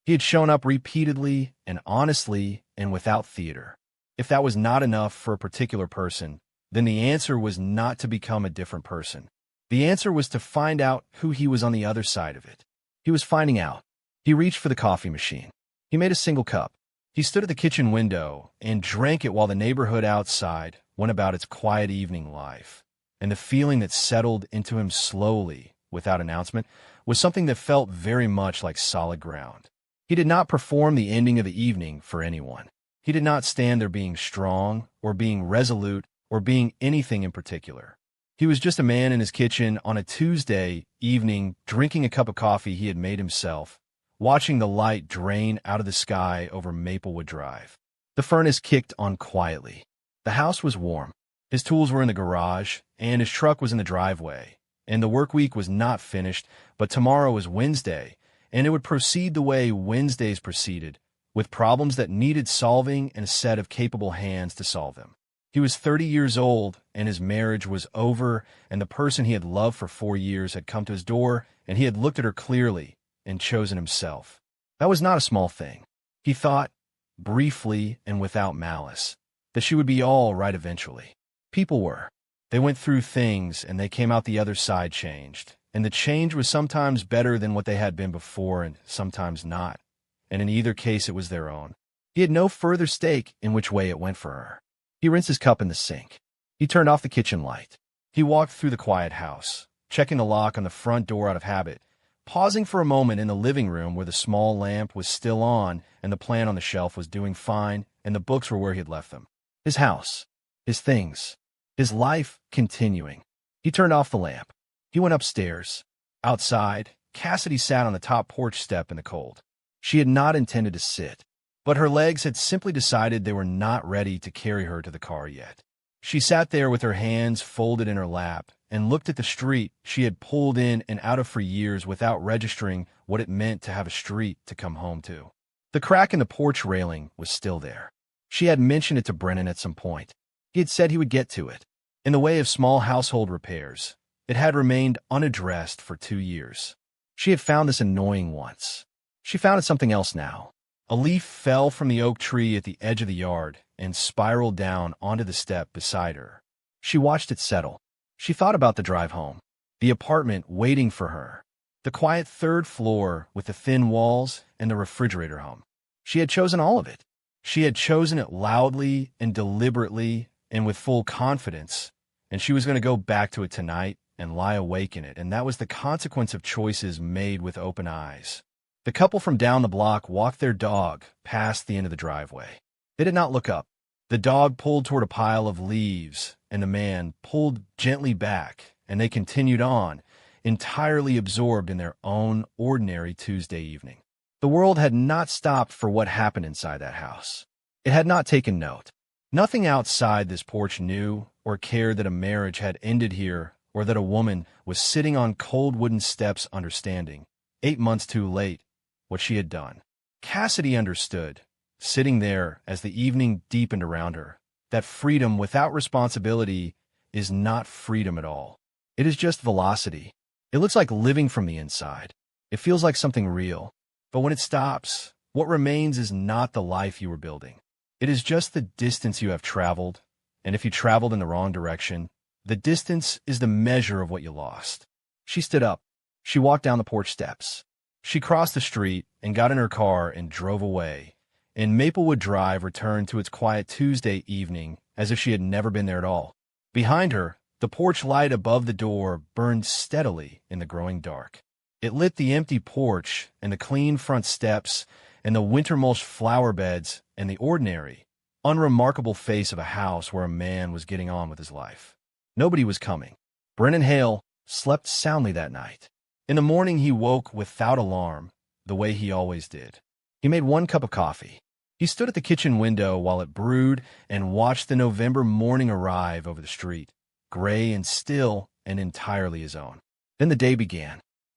He had shown up repeatedly and honestly and without theater. If that was not enough for a particular person, then the answer was not to become a different person. The answer was to find out who he was on the other side of it. He was finding out. He reached for the coffee machine. He made a single cup. He stood at the kitchen window and drank it while the neighborhood outside went about its quiet evening life. And the feeling that settled into him slowly, without announcement, was something that felt very much like solid ground. He did not perform the ending of the evening for anyone. He did not stand there being strong or being resolute or being anything in particular. He was just a man in his kitchen on a Tuesday evening drinking a cup of coffee he had made himself, watching the light drain out of the sky over Maplewood Drive. The furnace kicked on quietly. The house was warm. His tools were in the garage, and his truck was in the driveway. And the work week was not finished, but tomorrow was Wednesday, and it would proceed the way Wednesdays proceeded, with problems that needed solving and a set of capable hands to solve them. He was 30 years old, and his marriage was over, and the person he had loved for 4 years had come to his door, and he had looked at her clearly and chosen himself. That was not a small thing. He thought, briefly and without malice, that she would be all right eventually. People were. They went through things, and they came out the other side changed. And the change was sometimes better than what they had been before, and sometimes not. And in either case, it was their own. He had no further stake in which way it went for her. He rinsed his cup in the sink. He turned off the kitchen light. He walked through the quiet house, checking the lock on the front door out of habit, pausing for a moment in the living room where the small lamp was still on and the plant on the shelf was doing fine and the books were where he had left them. His house, his things, his life continuing. He turned off the lamp. He went upstairs. Outside, Cassidy sat on the top porch step in the cold. She had not intended to sit, but her legs had simply decided they were not ready to carry her to the car yet. She sat there with her hands folded in her lap and looked at the street she had pulled in and out of for years without registering what it meant to have a street to come home to. The crack in the porch railing was still there. She had mentioned it to Brennan at some point. He had said he would get to it. In the way of small household repairs, it had remained unaddressed for 2 years. She had found this annoying once. She found it something else now. A leaf fell from the oak tree at the edge of the yard and spiraled down onto the step beside her. She watched it settle. She thought about the drive home, the apartment waiting for her, the quiet third floor with the thin walls and the refrigerator hum. She had chosen all of it. She had chosen it loudly and deliberately and with full confidence, and she was going to go back to it tonight and lie awake in it, and that was the consequence of choices made with open eyes. The couple from down the block walked their dog past the end of the driveway. They did not look up. The dog pulled toward a pile of leaves, and the man pulled gently back, and they continued on, entirely absorbed in their own ordinary Tuesday evening. The world had not stopped for what happened inside that house. It had not taken note. Nothing outside this porch knew or cared that a marriage had ended here or that a woman was sitting on cold wooden steps understanding, 8 months too late, what she had done. Cassidy understood, sitting there as the evening deepened around her, that freedom without responsibility is not freedom at all. It is just velocity. It looks like living from the inside. It feels like something real. But when it stops, what remains is not the life you were building. It is just the distance you have traveled, and if you traveled in the wrong direction, the distance is the measure of what you lost. She stood up. She walked down the porch steps. She crossed the street and got in her car and drove away, and Maplewood Drive returned to its quiet Tuesday evening as if she had never been there at all. Behind her, the porch light above the door burned steadily in the growing dark. It lit the empty porch and the clean front steps and the winter-mulched flower beds and the ordinary, unremarkable face of a house where a man was getting on with his life. Nobody was coming. Brennan Hale slept soundly that night. In the morning he woke without alarm, the way he always did. He made 1 cup of coffee. He stood at the kitchen window while it brewed and watched the November morning arrive over the street, gray and still and entirely his own. Then the day began.